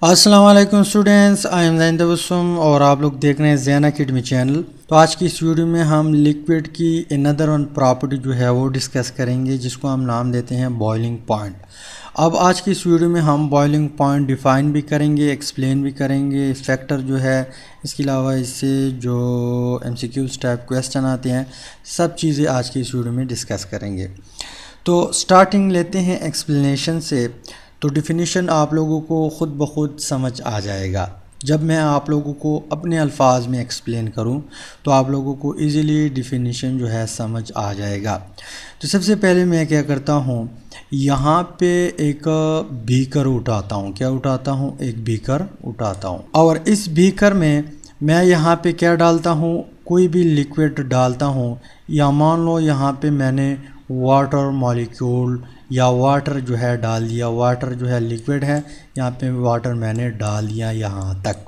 अस्सलाम वालेकुम students, I am ज़ैन तबस्सुम और आप लोग देख रहे हैं ज़ैन अकेडमी चैनल। तो आज की इस वीडियो में हम लिक्विड की अनदर वन प्रॉपर्टी जो है वो डिस्कस करेंगे, जिसको हम नाम देते हैं बॉइलिंग पॉइंट। अब आज की इस वीडियो में हम बॉइलिंग पॉइंट डिफ़ाइन भी करेंगे, एक्सप्लेन भी करेंगे, इस फैक्टर जो है, इसके अलावा इससे जो MCQs टाइप क्वेश्चन आते हैं, सब चीज़ें आज की इस वीडियो में डिस्कस करेंगे। तो स्टार्टिंग लेते हैं एक्सप्लेनेशन से। तो डिफ़िनीशन आप लोगों को ख़ुद ब खुद समझ आ जाएगा। जब मैं आप लोगों को अपने अल्फाज में एक्सप्लेन करूं तो आप लोगों को इजीली डिफ़िनीशन जो है समझ आ जाएगा। तो सबसे पहले मैं क्या करता हूं, यहाँ पे एक बीकर उठाता हूं। क्या उठाता हूं? एक बीकर उठाता हूं, और इस बीकर में मैं यहाँ पे क्या डालता हूँ, कोई भी लिक्विड डालता हूँ। या मान लो यहाँ पे मैंने वाटर मॉलिक्यूल या वाटर जो है डाल दिया। वाटर जो है लिक्विड है, यहाँ पे वाटर मैंने डाल दिया यहाँ तक।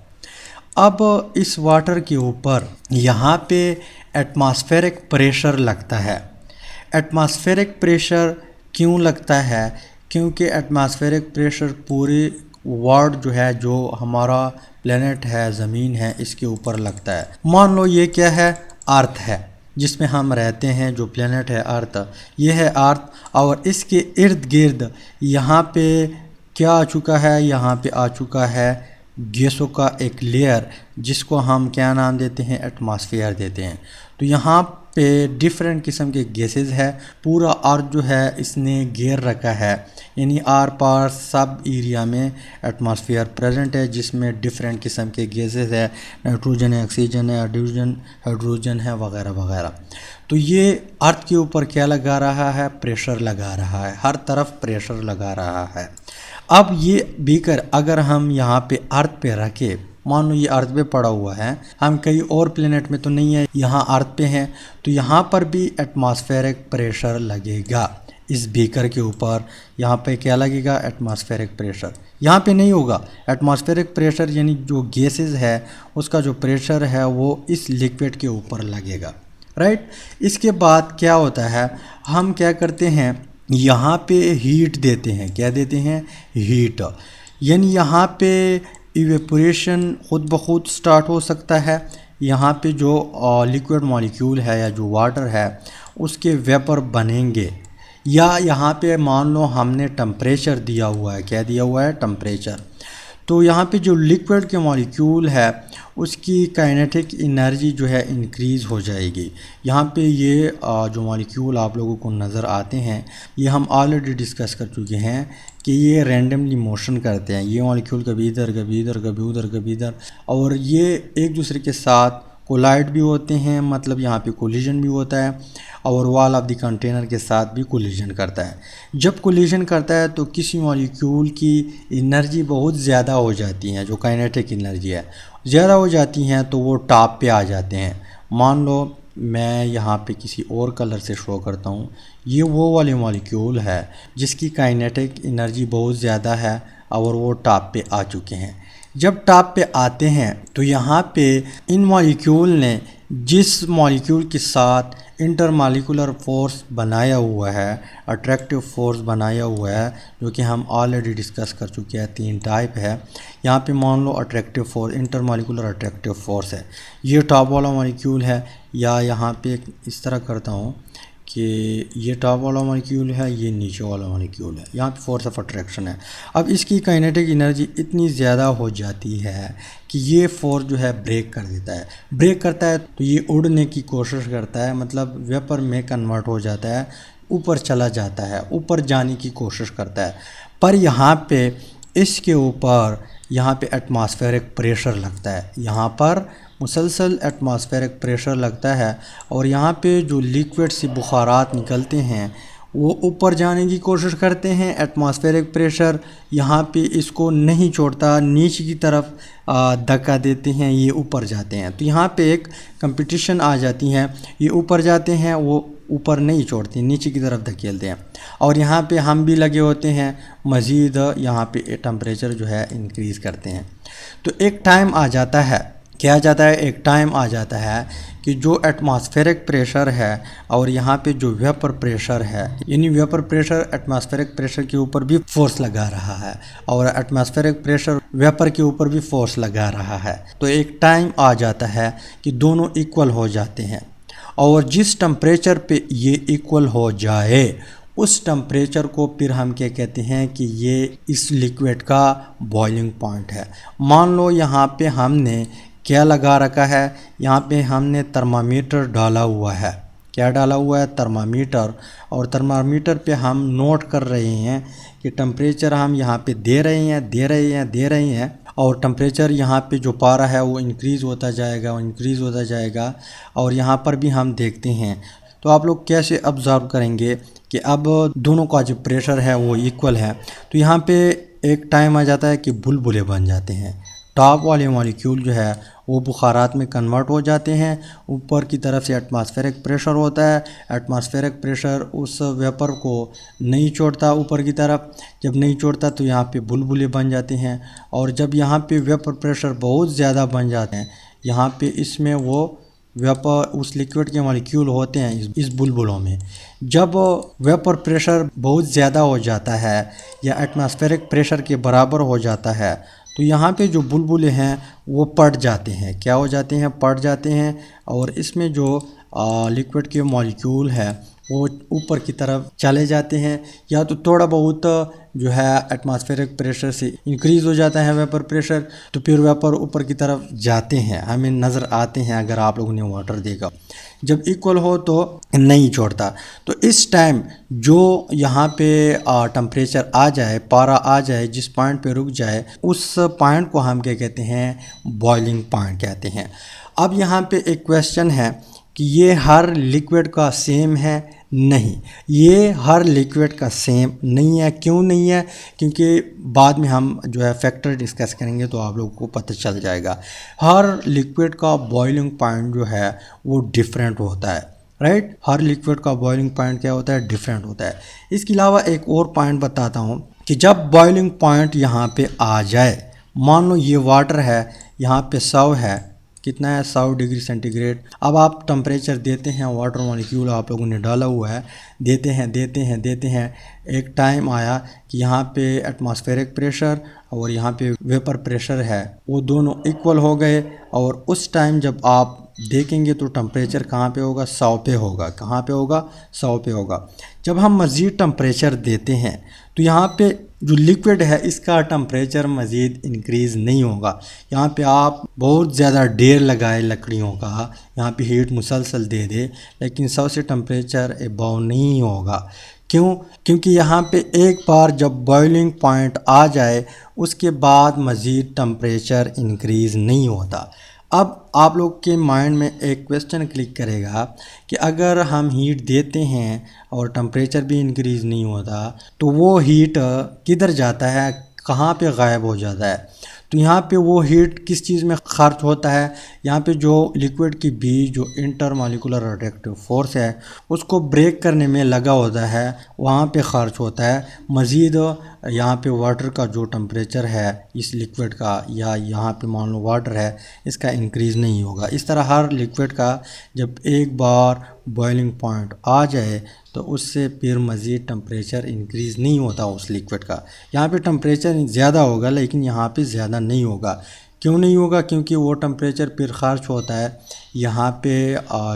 अब इस वाटर के ऊपर यहाँ पे एटमॉस्फेरिक प्रेशर लगता है। एटमॉस्फेरिक प्रेशर क्यों लगता है? क्योंकि एटमॉस्फेरिक प्रेशर पूरे वर्ल्ड जो है, जो हमारा प्लेनेट है, ज़मीन है, इसके ऊपर लगता है। मान लो ये क्या है? अर्थ है, जिसमें हम रहते हैं। जो प्लेनेट है अर्थ, ये है अर्थ, और इसके इर्द गिर्द यहाँ पे क्या आ चुका है? यहाँ पे आ चुका है गैसों का एक लेयर, जिसको हम क्या नाम देते हैं? एटमॉस्फेयर देते हैं। तो यहाँ पे डिफरेंट किस्म के गैसेस है। पूरा अर्थ जो है इसने घेर रखा है, यानी आर पार सब एरिया में एटमॉस्फेयर प्रेजेंट है, जिसमें डिफरेंट किस्म के गैसेस है। नाइट्रोजन है, ऑक्सीजन है, हाइड्रोजन है, वगैरह वगैरह। तो ये अर्थ के ऊपर क्या लगा रहा है? प्रेशर लगा रहा है, हर तरफ प्रेशर लगा रहा है। अब ये बीकर अगर हम यहाँ पे अर्थ पे रखे, मान लो ये अर्थ पे पड़ा हुआ है, हम कहीं और प्लेनेट में तो नहीं है, यहाँ अर्थ पे हैं, तो यहाँ पर भी एटमॉस्फेरिक प्रेशर लगेगा इस बीकर के ऊपर। यहाँ पे क्या लगेगा? Atmospheric pressure. यहाँ पे नहीं होगा एटमॉस्फेरिक प्रेशर, यानी जो गैसेस है उसका जो प्रेशर है वो इस लिक्विड के ऊपर लगेगा, राइट। इसके बाद क्या होता है, हम क्या करते हैं, यहाँ पे हीट देते हैं। क्या देते हैं? हीट। यानी यहाँ पे इवेपोरेशन खुद ब खुद स्टार्ट हो सकता है। यहाँ पे जो लिक्विड मॉलिक्यूल है या जो वाटर है उसके वेपर बनेंगे। या यहाँ पे मान लो हमने टेम्परेचर दिया हुआ है। क्या दिया हुआ है? टेम्परेचर। तो यहाँ पे जो लिक्विड के मॉलिक्यूल है उसकी काइनेटिक एनर्जी जो है इंक्रीज़ हो जाएगी। यहाँ पे ये जो मॉलिक्यूल आप लोगों को नज़र आते हैं, ये हम ऑलरेडी डिस्कस कर चुके हैं कि ये रैंडमली मोशन करते हैं। ये मॉलिक्यूल कभी इधर, कभी इधर, कभी उधर, कभी इधर, और ये एक दूसरे के साथ कोलाइड भी होते हैं, मतलब यहाँ पे कोलिजन भी होता है, और वॉल ऑफ द कंटेनर के साथ भी कोलिजन करता है। जब कोलिजन करता है तो किसी मॉलिक्यूल की एनर्जी बहुत ज़्यादा हो जाती है, जो काइनेटिक एनर्जी है ज़्यादा हो जाती हैं, तो वो टॉप पे आ जाते हैं। मान लो मैं यहाँ पे किसी और कलर से शो करता हूँ, ये वो वाले मॉलिक्यूल है जिसकी काइनेटिक एनर्जी बहुत ज़्यादा है, और वो टॉप पे आ चुके हैं। जब टॉप पे आते हैं तो यहाँ पे इन मॉलिक्यूल ने जिस मॉलिक्यूल के साथ इंटरमॉलिक्यूलर फोर्स बनाया हुआ है, अट्रैक्टिव फोर्स बनाया हुआ है, जो कि हम ऑलरेडी डिस्कस कर चुके हैं, 3 टाइप है। यहाँ पे मान लो attractive force, intermolecular attractive force है, ये टॉप वाला मॉलिक्यूल है। या यहाँ पे इस तरह करता हूँ कि ये टॉप वाला मॉलिक्यूल है, ये नीचे वाला मॉलिक्यूल है, यहाँ पे फोर्स ऑफ अट्रैक्शन है। अब इसकी काइनेटिक एनर्जी इतनी ज़्यादा हो जाती है कि ये फोर्स जो है ब्रेक कर देता है। ब्रेक करता है तो ये उड़ने की कोशिश करता है, मतलब वेपर में कन्वर्ट हो जाता है, ऊपर चला जाता है, ऊपर जाने की कोशिश करता है। पर यहाँ पे इसके ऊपर यहाँ पे एटमॉस्फेरिक प्रेशर लगता है, यहाँ पर मुसलसल एटमॉस्फेरिक प्रेशर लगता है, और यहाँ पे जो लिक्विड से बुखारात निकलते हैं वो ऊपर जाने की कोशिश करते हैं। एटमॉस्फेरिक प्रेशर यहाँ पे इसको नहीं छोड़ता, नीचे की तरफ धक्का देते हैं, ये ऊपर जाते हैं। तो यहाँ पे एक कंपटीशन आ जाती है, ये ऊपर जाते हैं, वो ऊपर नहीं छोड़ते, नीचे की तरफ धकेलते हैं, और यहाँ पे हम भी लगे होते हैं, मज़ीद यहाँ पे टेम्परेचर जो है इंक्रीज़ करते हैं। तो एक टाइम आ जाता है क्या जाता है, एक टाइम आ जाता है कि जो एटमॉस्फेरिक प्रेशर है और यहाँ पे जो वेपर प्रेशर है, यानी वेपर प्रेशर एटमॉस्फेरिक प्रेशर के ऊपर भी फोर्स लगा रहा है और एटमॉस्फेरिक प्रेशर वेपर के ऊपर भी फोर्स लगा रहा है। तो एक टाइम आ जाता है कि दोनों इक्वल हो जाते हैं और जिस टेम्परेचर पे ये इक्वल हो जाए उस टेम्परेचर को फिर हम क्या कहते हैं कि ये इस लिक्विड का बॉइलिंग पॉइंट है। मान लो यहाँ पे हमने क्या लगा रखा है, यहाँ पे हमने थर्मामीटर डाला हुआ है। क्या डाला हुआ है? थर्मामीटर। और थर्मामीटर पे हम नोट कर रहे हैं कि टेम्परेचर हम यहाँ पे दे रहे हैं और टेम्परेचर यहाँ पे जो पारा है वो इंक्रीज़ होता जाएगा और यहाँ पर भी हम देखते हैं। तो आप लोग कैसे ऑब्ज़र्व करेंगे कि अब दोनों का जो प्रेशर है वो इक्वल है। तो यहाँ पे एक टाइम आ जाता है कि बुलबुले बन जाते हैं। टॉप वाले मॉलिक्यूल जो है वो बुखारात में कन्वर्ट हो जाते हैं। ऊपर की तरफ से एटमॉस्फेरिक प्रेशर होता है, एटमॉस्फेरिक प्रेशर उस वेपर को नहीं छोड़ता ऊपर की तरफ। जब नहीं छोड़ता तो यहाँ पे बुलबुले बन जाते हैं और जब यहाँ पे वेपर प्रेशर बहुत ज़्यादा बन जाते हैं, यहाँ पे इसमें वो वेपर उस लिक्विड के मॉलिक्यूल होते हैं इस बुलबुलों में। जब वेपर प्रेशर बहुत ज़्यादा हो जाता है या एटमॉस्फेरिक प्रेशर के बराबर हो जाता है तो यहाँ पे जो बुलबुले हैं वो पट जाते हैं। क्या हो जाते हैं? पट जाते हैं और इसमें जो लिक्विड के मॉलिक्यूल है वो ऊपर की तरफ चले जाते हैं या तो थोड़ा बहुत जो है एटमॉस्फेरिक प्रेशर से इंक्रीज़ हो जाता है वेपर प्रेशर, तो फिर वेपर ऊपर की तरफ जाते हैं, हमें नज़र आते हैं अगर आप लोगों ने वाटर देखा। जब इक्वल हो तो नहीं छोड़ता। तो इस टाइम जो यहाँ पे टेम्परेचर आ जाए, पारा आ जाए, जिस पॉइंट पे रुक जाए, उस पॉइंट को हम क्या कहते हैं? बॉइलिंग पॉइंट कहते हैं। अब यहाँ पे एक क्वेश्चन है कि ये हर लिक्विड का सेम है? नहीं, ये हर लिक्विड का सेम नहीं है। क्यों नहीं है? क्योंकि बाद में हम जो है फैक्टर डिस्कस करेंगे तो आप लोगों को पता चल जाएगा। हर लिक्विड का बॉइलिंग पॉइंट जो है वो डिफरेंट होता है, राइट। हर लिक्विड का बॉइलिंग पॉइंट क्या होता है? डिफरेंट होता है। इसके अलावा एक और पॉइंट बताता हूँ कि जब बॉइलिंग पॉइंट यहाँ पे आ जाए, मान लो ये वाटर है, यहाँ पे 100 है, कितना है? 100 डिग्री सेंटीग्रेड। अब आप टेम्परेचर देते हैं, वाटर मॉलिक्यूल आप लोगों ने डाला हुआ है, देते हैं। एक टाइम आया कि यहाँ पे एटमॉस्फेरिक प्रेशर और यहाँ पे वेपर प्रेशर है वो दोनों इक्वल हो गए और उस टाइम जब आप देखेंगे तो टेम्परेचर कहाँ पे होगा? 100 पे होगा। कहाँ पे होगा? 100 पे होगा। जब हम मज़ीद टेम्परेचर देते हैं तो यहाँ पे जो लिक्विड है इसका टेम्परेचर मज़ीद इंक्रीज़ नहीं होगा। यहाँ पे आप बहुत ज़्यादा ढेर लगाए लकड़ियों का, यहाँ पे हीट मुसलसल दे दे, लेकिन 100 से टेम्परेचर अबव नहीं होगा। क्यों? क्योंकि यहाँ पे एक बार जब बॉइलिंग पॉइंट आ जाए उसके बाद मज़ीद टेम्परेचर इंक्रीज़ नहीं होता। अब आप लोग के माइंड में एक क्वेश्चन क्लिक करेगा कि अगर हम हीट देते हैं और टेम्परेचर भी इंक्रीज़ नहीं होता तो वो हीट किधर जाता है? कहाँ पे गायब हो जाता है? तो यहाँ पे वो हीट किस चीज़ में खर्च होता है? यहाँ पे जो लिक्विड के बीच जो इंटरमॉलिक्यूलर अट्रैक्टिव फोर्स है उसको ब्रेक करने में लगा होता है, वहाँ पे खर्च होता है। मज़ीद यहाँ पे वाटर का जो टेम्परेचर है इस लिक्विड का, या यहाँ पे मान लो वाटर है, इसका इंक्रीज़ नहीं होगा। इस तरह हर लिक्विड का जब एक बार बॉइलिंग पॉइंट आ जाए तो उससे फिर मज़ीद टेम्परेचर इंक्रीज़ नहीं होता उस लिक्विड का। यहाँ पे टेम्परेचर ज़्यादा होगा लेकिन यहाँ पे ज़्यादा नहीं होगा। क्यों नहीं होगा? क्योंकि वो टेम्परेचर फिर खर्च होता है यहाँ पे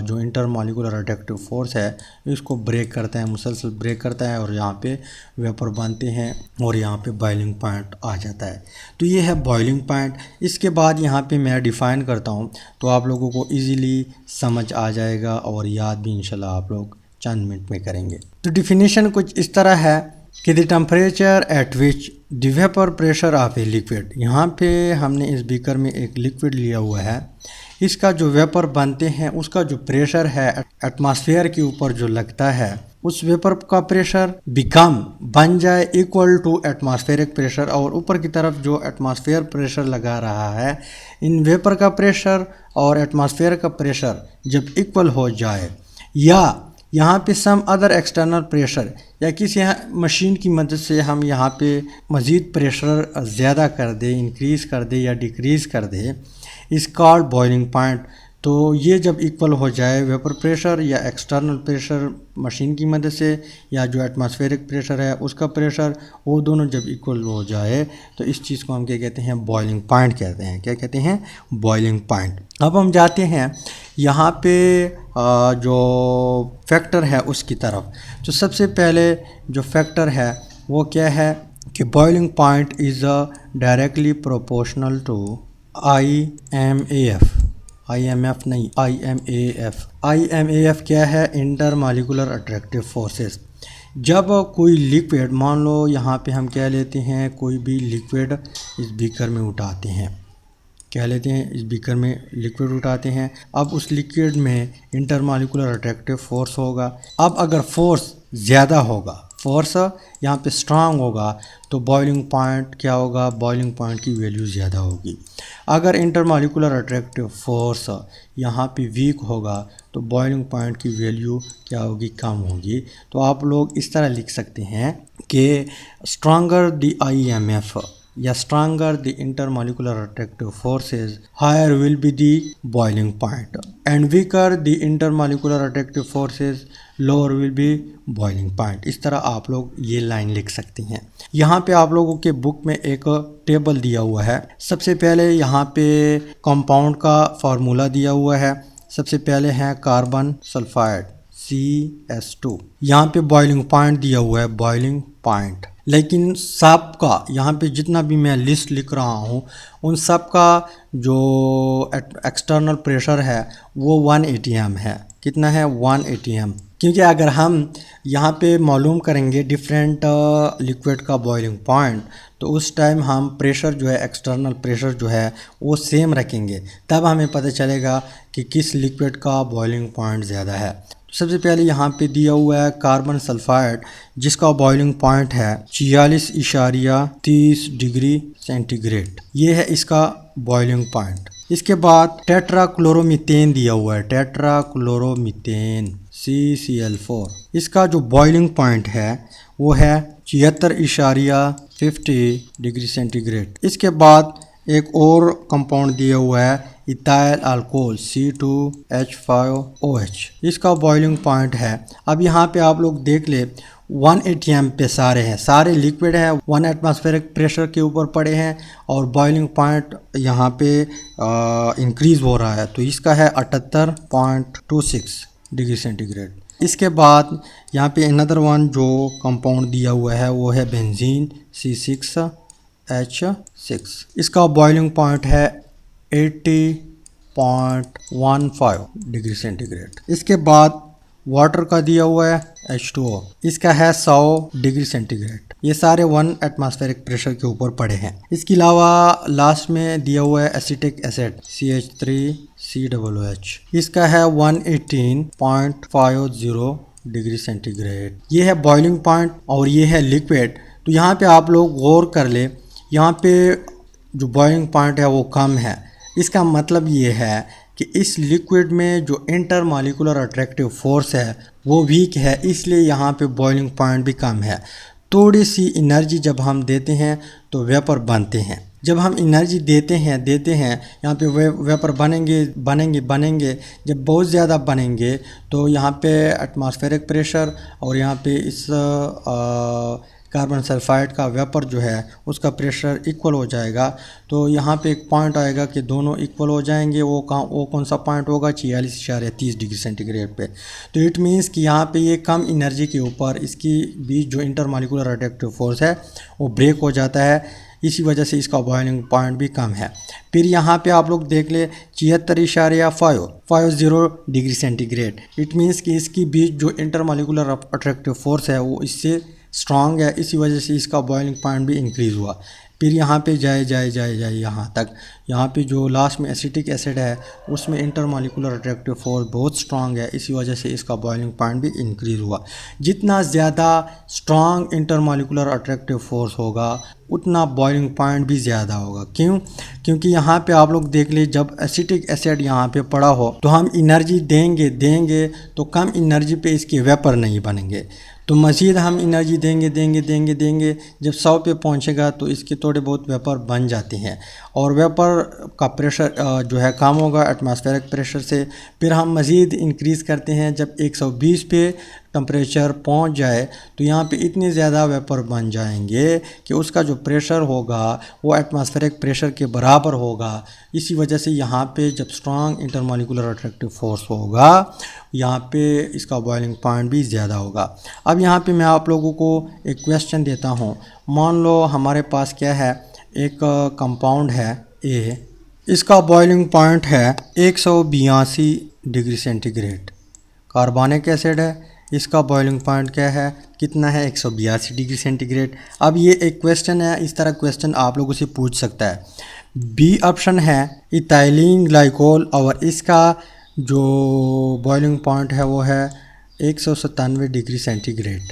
जो इंटरमॉलिक्यूलर अट्रैक्टिव फोर्स है इसको ब्रेक करता है, मुसलसल ब्रेक करता है और यहाँ पे वेपर बनते हैं और यहाँ पे बॉइलिंग पॉइंट आ जाता है। तो ये है बॉइलिंग पॉइंट। इसके बाद यहाँ पे मैं डिफ़ाइन करता हूँ तो आप लोगों को ईज़िली समझ आ जाएगा और याद भी इंशाल्लाह आप लोग चंद मिनट में करेंगे। तो डिफिनीशन कुछ इस तरह है कि the temperature at which the vapour pressure of a liquid. यहाँ पे हमने इस बीकर में एक लिक्विड लिया हुआ है, इसका जो वेपर बनते हैं उसका जो प्रेशर है एटमॉस्फेयर के ऊपर जो लगता है उस वेपर का प्रेशर बन जाए इक्वल टू एटमॉस्फेरिक प्रेशर, और ऊपर की तरफ जो एटमॉस्फेयर प्रेशर लगा रहा है इन वेपर का प्रेशर और एटमॉस्फेयर का प्रेशर जब इक्वल हो जाए, या यहाँ पे सम अदर एक्सटर्नल प्रेशर या किसी मशीन की मदद से हम यहाँ पे मज़ीद प्रेशर ज़्यादा कर दे, इंक्रीज़ कर दे या डिक्रीज़ कर दे, इज़ कॉल्ड बॉइलिंग पॉइंट। तो ये जब इक्वल हो जाए वेपर प्रेशर या एक्सटर्नल प्रेशर मशीन की मदद से या जो एटमॉस्फेरिक प्रेशर है उसका प्रेशर, वो दोनों जब इक्वल हो जाए तो इस चीज़ को हम क्या कहते हैं, बॉइलिंग पॉइंट कहते हैं। क्या कहते हैं, बॉइलिंग पॉइंट। अब हम जाते हैं यहाँ पे जो फैक्टर है उसकी तरफ। तो सबसे पहले जो फैक्टर है वो क्या है कि boiling point is directly proportional to IMAF। IMF नहीं, IMAF। IMAF क्या है, इंटर मॉलिक्यूलर अट्रैक्टिव फोर्सेस। जब कोई लिक्विड, मान लो यहाँ पे हम क्या लेते हैं, कोई भी लिक्विड इस बीकर में उठाते हैं, क्या लेते हैं, इस बीकर में लिक्विड उठाते हैं। अब उस लिक्विड में इंटर मॉलिक्यूलर अट्रैक्टिव फोर्स होगा। अब अगर फोर्स ज़्यादा होगा, फोर्स यहाँ पे स्ट्रांग होगा, तो बॉइलिंग पॉइंट क्या होगा, बॉइलिंग पॉइंट की वैल्यू ज़्यादा होगी। अगर इंटरमॉलिक्यूलर अट्रैक्टिव फोर्स यहाँ पे वीक होगा तो बॉइलिंग पॉइंट की वैल्यू क्या होगी, कम होगी। तो आप लोग इस तरह लिख सकते हैं कि स्ट्रांगर द IMF या stronger the intermolecular attractive forces, higher will be the boiling point, and weaker the intermolecular attractive forces, lower will be boiling point. इस तरह आप लोग ये लाइन लिख सकते हैं। यहाँ पे आप लोगों के बुक में एक टेबल दिया हुआ है। सबसे पहले यहाँ पे कंपाउंड का फार्मूला दिया हुआ है। सबसे पहले है कार्बन सल्फाइड CS2। यहाँ पे बॉइलिंग पॉइंट दिया हुआ है, बॉइलिंग पॉइंट। लेकिन सब का यहाँ पे जितना भी मैं लिस्ट लिख रहा हूँ उन सब का जो एक्सटर्नल प्रेशर है वो 1 atm है। कितना है, 1 atm। क्योंकि अगर हम यहाँ पे मालूम करेंगे डिफरेंट लिक्विड का बॉइलिंग पॉइंट, तो उस टाइम हम प्रेशर जो है, एक्सटर्नल प्रेशर जो है वो सेम रखेंगे, तब हमें पता चलेगा कि किस लिक्विड का बॉइलिंग पॉइंट ज़्यादा है। सबसे पहले यहाँ पे दिया हुआ है कार्बन सल्फाइड, जिसका बॉइलिंग पॉइंट है 46.30 डिग्री सेंटीग्रेड। ये है इसका बॉइलिंग पॉइंट। इसके बाद टेट्राक्लोरोमीथेन दिया हुआ है, टेट्राक्लोरोमीथेन CCl4। इसका जो बॉइलिंग पॉइंट है वो है 76.50 डिग्री सेंटीग्रेड। इसके बाद एक और कंपाउंड दिया हुआ है इथाइल अल्कोहल C2H5OH। इसका बॉइलिंग पॉइंट है, अब यहाँ पे आप लोग देख ले, 1 atm पे सारे हैं, सारे लिक्विड हैं, 1 एटमॉस्फेरिक प्रेशर के ऊपर पड़े हैं और बॉइलिंग पॉइंट यहाँ पे इंक्रीज़ हो रहा है। तो इसका है 78.26 डिग्री सेंटीग्रेड। इसके बाद यहाँ पे अनदर वन जो कंपाउंड दिया हुआ है वो है बेंजीन C6H6। इसका बॉइलिंग पॉइंट है 80.15 डिग्री सेंटीग्रेड। इसके बाद वाटर का दिया हुआ है H2O, इसका है 100 डिग्री सेंटीग्रेड। ये सारे 1 एटमॉस्फेरिक प्रेशर के ऊपर पड़े हैं। इसके अलावा लास्ट में दिया हुआ है एसिटिक एसिड CH3COOH, इसका है 118.50 डिग्री सेंटीग्रेड। ये है बॉइलिंग पॉइंट और ये है लिक्विड। तो यहाँ पे आप लोग गौर कर ले, यहाँ पे जो बॉइलिंग पॉइंट है वो कम है। इसका मतलब ये है कि इस लिक्विड में जो इंटर मॉलिक्यूलर अट्रैक्टिव फोर्स है वो वीक है, इसलिए यहाँ पे बॉइलिंग पॉइंट भी कम है। थोड़ी सी एनर्जी जब हम देते हैं तो वेपर बनते हैं। जब हम एनर्जी देते हैं यहाँ पे वेपर बनेंगे। जब बहुत ज़्यादा बनेंगे तो यहाँ पे एटमॉस्फेरिक प्रेशर और यहाँ पे इस कार्बन सल्फाइड का वेपर जो है उसका प्रेशर इक्वल हो जाएगा। तो यहाँ पे एक पॉइंट आएगा कि दोनों इक्वल हो जाएंगे। वो कौन सा पॉइंट होगा, 46.30 डिग्री सेंटीग्रेड पे। तो इट मीन्स कि यहाँ पे ये कम एनर्जी के ऊपर इसकी बीच जो इंटरमॉलिक्यूलर अट्रैक्टिव फोर्स है वो ब्रेक हो जाता है, इसी वजह से इसका बॉइलिंग पॉइंट भी कम है। फिर यहाँ पे आप लोग देख ले 76.50 डिग्री सेंटीग्रेड। इट मीन्स कि इसकी बीच जो इंटरमॉलिक्यूलर अट्रैक्टिव फोर्स है वो इससे स्ट्रॉन्ग है, इसी वजह से इसका बॉइलिंग पॉइंट भी इंक्रीज़ हुआ। फिर यहाँ पे जाए यहाँ तक, यहाँ पे जो लास्ट में एसिटिक एसिड है उसमें इंटरमॉलिक्यूलर अट्रैक्टिव फोर्स बहुत स्ट्रॉन्ग है, इसी वजह से इसका बॉइलिंग पॉइंट भी इंक्रीज़ हुआ। जितना ज़्यादा स्ट्रॉन्ग इंटरमॉलिक्यूलर अट्रैक्टिव फोर्स होगा उतना बॉइलिंग पॉइंट भी ज़्यादा होगा। क्यों? क्योंकि यहाँ पे आप लोग देख ले, जब एसिटिक एसिड यहाँ पे पड़ा हो तो हम एनर्जी देंगे तो कम एनर्जी पे इसके वेपर नहीं बनेंगे। तो मज़ीद हम एनर्जी देंगे देंगे देंगे देंगे, जब 100 पे पहुंचेगा तो इसके थोड़े बहुत वेपर बन जाते हैं और वेपर का प्रेशर जो है कम होगा एटमॉस्फेरिक प्रेशर से। फिर हम मज़ीद इंक्रीज़ करते हैं, जब 120 पे टेम्परेचर पहुंच जाए तो यहाँ पे इतने ज़्यादा वेपर बन जाएंगे कि उसका जो प्रेशर होगा वो एटमॉस्फेरिक प्रेशर के बराबर होगा। इसी वजह से यहाँ पे जब स्ट्रॉन्ग इंटरमॉलिक्यूलर अट्रैक्टिव फोर्स होगा यहाँ पे इसका बॉइलिंग पॉइंट भी ज़्यादा होगा। अब यहाँ पे मैं आप लोगों को एक क्वेश्चन देता हूँ। मान लो हमारे पास क्या है, एक कंपाउंड है ए, इसका बॉइलिंग पॉइंट है 182 डिग्री सेंटीग्रेड। कार्बनिक एसिड है, इसका बॉइलिंग पॉइंट क्या है, कितना है, 182 डिग्री सेंटीग्रेड। अब ये एक क्वेश्चन है, इस तरह क्वेश्चन आप लोगों से पूछ सकता है। बी ऑप्शन है इथाइलिन ग्लाइकोल और इसका जो बॉइलिंग पॉइंट है वो है 197 डिग्री सेंटीग्रेड,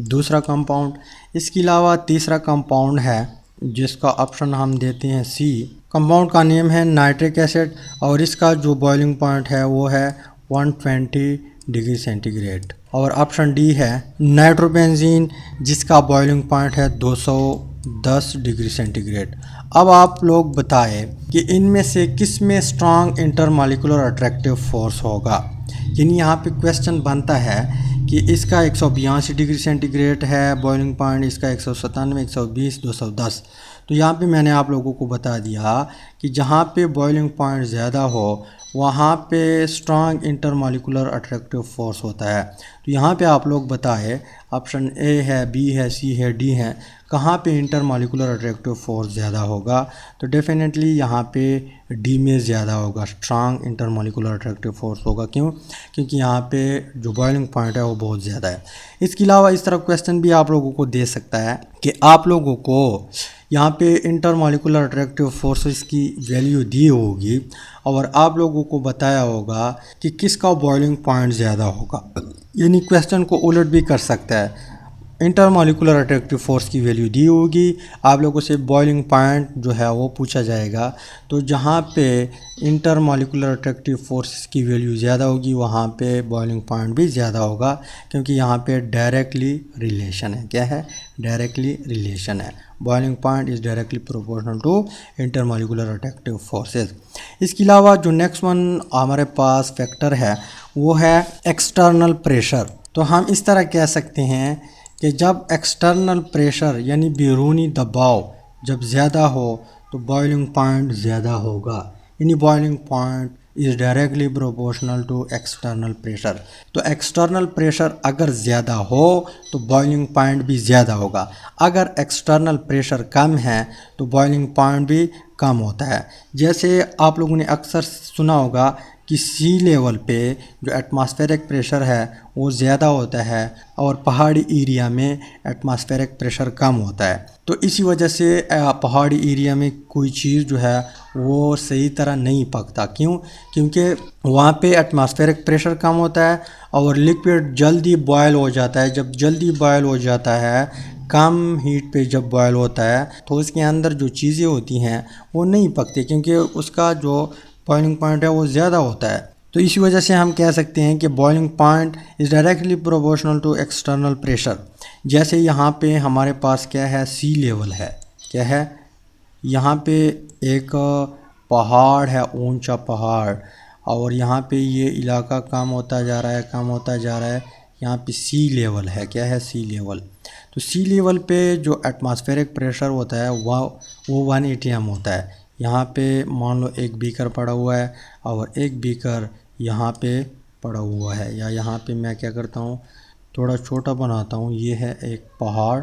दूसरा कंपाउंड। इसके अलावा तीसरा कंपाउंड है जिसका ऑप्शन हम देते हैं सी। कंपाउंड का नेम है नाइट्रिक एसिड और इसका जो बॉइलिंग पॉइंट है वो है 120 डिग्री सेंटीग्रेड। और ऑप्शन डी है नाइट्रोबेंजीन जिसका बॉइलिंग पॉइंट है 210 डिग्री सेंटीग्रेड। अब आप लोग बताएं कि इनमें से किस में स्ट्रॉन्ग इंटरमॉलिक्यूलर अट्रैक्टिव फोर्स होगा। यानी यहाँ पे क्वेश्चन बनता है कि इसका 182 डिग्री सेंटीग्रेड है बॉइलिंग पॉइंट, इसका 197, 120, 210। तो यहाँ पे मैंने आप लोगों को बता दिया कि जहाँ पे बॉइलिंग पॉइंट ज़्यादा हो वहाँ पे स्ट्रॉन्ग इंटरमॉलिक्यूलर अट्रैक्टिव फोर्स होता है। तो यहाँ पे आप लोग बताएं, ऑप्शन ए है, बी है, सी है, डी है, कहाँ पे इंटरमॉलिक्यूलर अट्रैक्टिव फोर्स ज़्यादा होगा। तो डेफिनेटली यहाँ पे डी में ज़्यादा होगा, स्ट्रॉन्ग इंटरमॉलिक्यूलर अट्रैक्टिव फोर्स होगा। क्यों? क्योंकि यहाँ पे जो बॉइलिंग पॉइंट है वो बहुत ज़्यादा है। इसके अलावा इस तरह क्वेश्चन भी आप लोगों को दे सकता है कि आप लोगों को यहाँ पे इंटरमॉलिक्यूलर अट्रैक्टिव फोर्सेस की वैल्यू दी होगी और आप लोगों को बताया होगा कि किसका बॉइलिंग पॉइंट ज़्यादा होगा। यानी क्वेश्चन को उलट भी कर सकता है। इंटरमॉलिक्यूलर अट्रैक्टिव फोर्स की वैल्यू दी होगी, आप लोगों से बॉइलिंग पॉइंट जो है वो पूछा जाएगा। तो जहाँ पे इंटरमॉलिक्यूलर अट्रैक्टिव फोर्स की वैल्यू ज़्यादा होगी वहाँ पे बॉइलिंग पॉइंट भी ज़्यादा होगा, क्योंकि यहाँ पे डायरेक्टली रिलेशन है। क्या है? डायरेक्टली रिलेशन है। Boiling point is directly proportional to intermolecular attractive forces. इसके अलावा जो नेक्स्ट वन हमारे पास फैक्टर है वो है एक्सटर्नल प्रेशर। तो हम इस तरह कह सकते हैं कि जब एक्सटर्नल प्रेशर यानी बैरूनी दबाव जब ज़्यादा हो तो बॉइलिंग पॉइंट ज़्यादा होगा। यानी boiling point is directly proportional to external pressure. तो एक्सटर्नल प्रेशर अगर ज़्यादा हो तो बॉइलिंग पॉइंट भी ज़्यादा होगा। अगर एक्सटर्नल प्रेशर कम है तो बॉइलिंग पॉइंट भी कम होता है। जैसे आप लोगों ने अक्सर सुना होगा कि सी लेवल पे जो एटमॉस्फेरिक प्रेशर है वो ज़्यादा होता है और पहाड़ी एरिया में एटमॉस्फेरिक प्रेशर कम होता है। तो इसी वजह से पहाड़ी एरिया में कोई चीज़ जो है वो सही तरह नहीं पकता। क्यों? क्योंकि वहाँ पे एटमॉस्फेरिक प्रेशर कम होता है और लिक्विड जल्दी बॉयल हो जाता है। जब जल्दी बॉयल हो जाता है, कम हीट पे जब बॉयल होता है, तो उसके अंदर जो चीज़ें होती हैं वो नहीं पकती, क्योंकि उसका जो बॉइलिंग पॉइंट है वो ज़्यादा होता है। तो इसी वजह से हम कह सकते हैं कि boiling point is directly proportional to external pressure. जैसे यहाँ पे हमारे पास क्या है, सी लेवल है। क्या है? यहाँ पे एक पहाड़ है, ऊंचा पहाड़, और यहाँ पे ये इलाका कम होता जा रहा है, कम होता जा रहा है। यहाँ पे सी लेवल है। क्या है? सी लेवल। तो सी लेवल पे जो एटमॉस्फेरिक प्रेशर होता है वो 1 atm होता है। यहाँ पे मान लो एक बीकर पड़ा हुआ है और एक बीकर यहाँ पे पड़ा हुआ है, या यहाँ पे मैं क्या करता हूँ थोड़ा छोटा बनाता हूँ। ये है एक पहाड़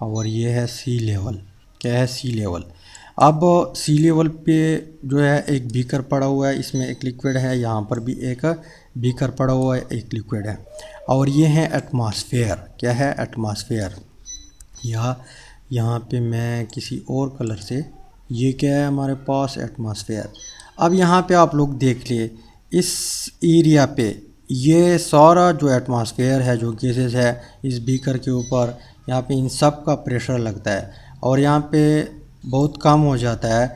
और ये है सी लेवल। क्या है? सी लेवल। अब सी लेवल पे जो है एक बीकर पड़ा हुआ है, इसमें एक लिक्विड है, यहाँ पर भी एक बीकर पड़ा हुआ है, एक लिक्विड है, और ये है एटमॉस्फेयर। क्या है? एटमॉस्फेयर। या यहाँ पे मैं किसी और कलर से, ये क्या है हमारे पास? एटमॉस्फेयर। अब यहाँ पे आप लोग देख लिए, इस एरिया पे ये सारा जो एटमॉस्फेयर है, जो गैसेस है, इस बीकर के ऊपर, यहाँ पे इन सब का प्रेशर लगता है और यहाँ पे बहुत कम हो जाता है।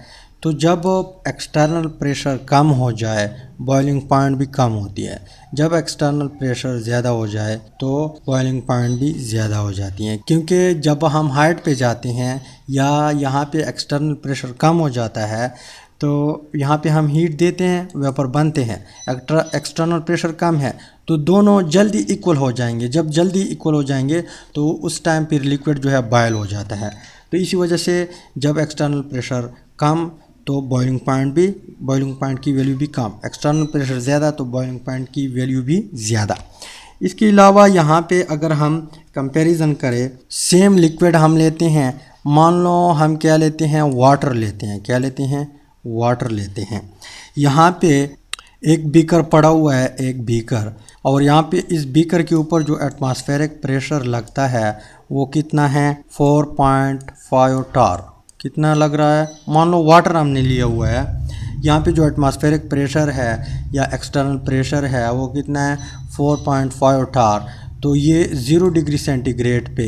तो जब एक्सटर्नल प्रेशर कम हो जाए बॉइलिंग पॉइंट भी कम होती है। जब एक्सटर्नल प्रेशर ज़्यादा हो जाए तो बॉइलिंग पॉइंट भी ज़्यादा हो जाती हैं, क्योंकि जब हम हाइट पे जाते हैं या यहाँ पे एक्सटर्नल प्रेशर कम हो जाता है तो यहाँ पे हम हीट देते हैं, वेपर बनते हैं। एक्सटर्नल प्रेशर कम है तो दोनों जल्दी इक्वल हो जाएंगे। जब जल्दी इक्वल हो जाएंगे तो उस टाइम पर लिक्विड जो है बॉयल हो जाता है। तो इसी वजह से जब एक्सटर्नल प्रेशर कम तो बॉइलिंग पॉइंट की वैल्यू भी कम, एक्सटर्नल प्रेशर ज़्यादा तो बॉइलिंग पॉइंट की वैल्यू भी ज़्यादा। इसके अलावा यहाँ पे अगर हम कंपैरिजन करें, सेम लिक्विड हम लेते हैं, मान लो हम क्या लेते हैं, वाटर लेते हैं। क्या लेते हैं? वाटर लेते हैं। यहाँ पे एक बीकर पड़ा हुआ है, एक बीकर, और यहाँ पे इस बीकर के ऊपर जो एटमॉस्फेरिक प्रेशर लगता है वो कितना है? 4.5 टार। कितना लग रहा है? मान लो वाटर हमने लिया हुआ है, यहाँ पे जो एटमॉस्फेरिक प्रेशर है या एक्सटर्नल प्रेशर है वो कितना है? 4.5 टार। तो ये 0 डिग्री सेंटीग्रेड पे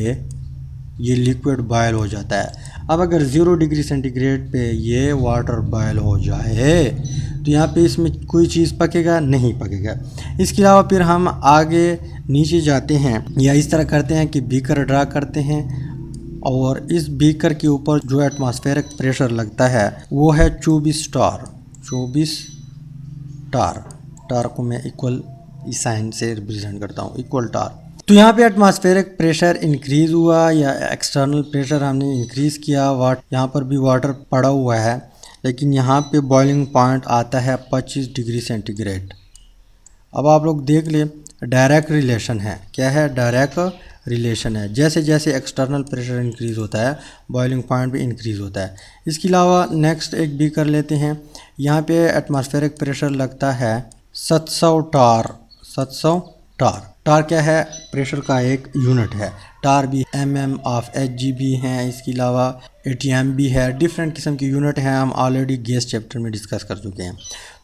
ये लिक्विड बॉयल हो जाता है। अब अगर 0 डिग्री सेंटीग्रेड पे ये वाटर बॉयल हो जाए तो यहाँ पे इसमें कोई चीज़ पकेगा? नहीं पकेगा। इसके अलावा फिर हम आगे नीचे जाते हैं या इस तरह करते हैं कि बीकर ड्रा करते हैं और इस बीकर के ऊपर जो एटमॉस्फेरिक प्रेशर लगता है वो है 24 टार। 24 टार। टार को मैं इक्वल इस साइन से रिप्रेजेंट करता हूँ, इक्वल टार। तो यहाँ पे एटमॉस्फेरिक प्रेशर इंक्रीज़ हुआ या एक्सटर्नल प्रेशर हमने इंक्रीज़ किया। यहाँ पर भी वाटर पड़ा हुआ है, लेकिन यहाँ पे बॉइलिंग पॉइंट आता है 25 डिग्री सेंटीग्रेड। अब आप लोग देख ले, डायरेक्ट रिलेशन है। क्या है? डायरेक्ट रिलेशन है। जैसे जैसे एक्सटर्नल प्रेशर इंक्रीज़ होता है बॉइलिंग पॉइंट भी इंक्रीज़ होता है। इसके अलावा नेक्स्ट एक भी कर लेते हैं। यहाँ पे एटमॉस्फेरिक प्रेशर लगता है 700 टार। 700 टार। टार क्या है? प्रेशर का एक यूनिट है। टार भी mm ऑफ Hg भी हैं, इसके अलावा atm भी है। डिफरेंट किस्म की यूनिट हैं, हम ऑलरेडी गैस चैप्टर में डिस्कस कर चुके हैं।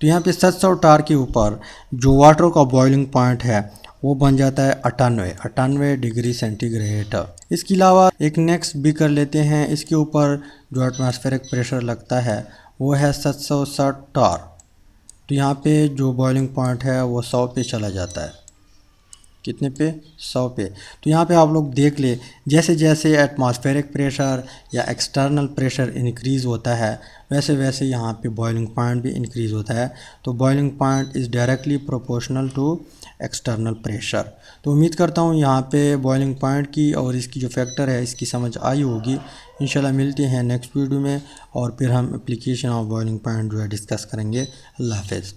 तो यहाँ पे 700 टार के ऊपर जो वाटर का बॉइलिंग पॉइंट है वो बन जाता है 98 डिग्री सेंटीग्रेड। इसके अलावा एक नेक्स्ट भी कर लेते हैं। इसके ऊपर जो एटमॉस्फेरिक प्रेशर लगता है वो है 760 टार। तो यहाँ पे जो बॉइलिंग पॉइंट है वो 100 पे चला जाता है। कितने पे? 100 पे। तो यहाँ पे आप लोग देख ले, जैसे जैसे एटमॉस्फेरिक प्रेशर या एक्सटर्नल प्रेशर इंक्रीज़ होता है वैसे वैसे यहाँ पे बॉइलिंग पॉइंट भी इंक्रीज़ होता है। तो boiling point is directly proportional to external pressure. तो उम्मीद करता हूँ यहाँ पे बॉइलिंग पॉइंट की और इसकी जो फैक्टर है इसकी समझ आई होगी। इंशाल्लाह मिलते हैं नेक्स्ट वीडियो में और फिर हम एप्लीकेशन ऑफ बॉइलिंग पॉइंट जो है डिस्कस करेंगे। अल्लाह हाफ़िज़।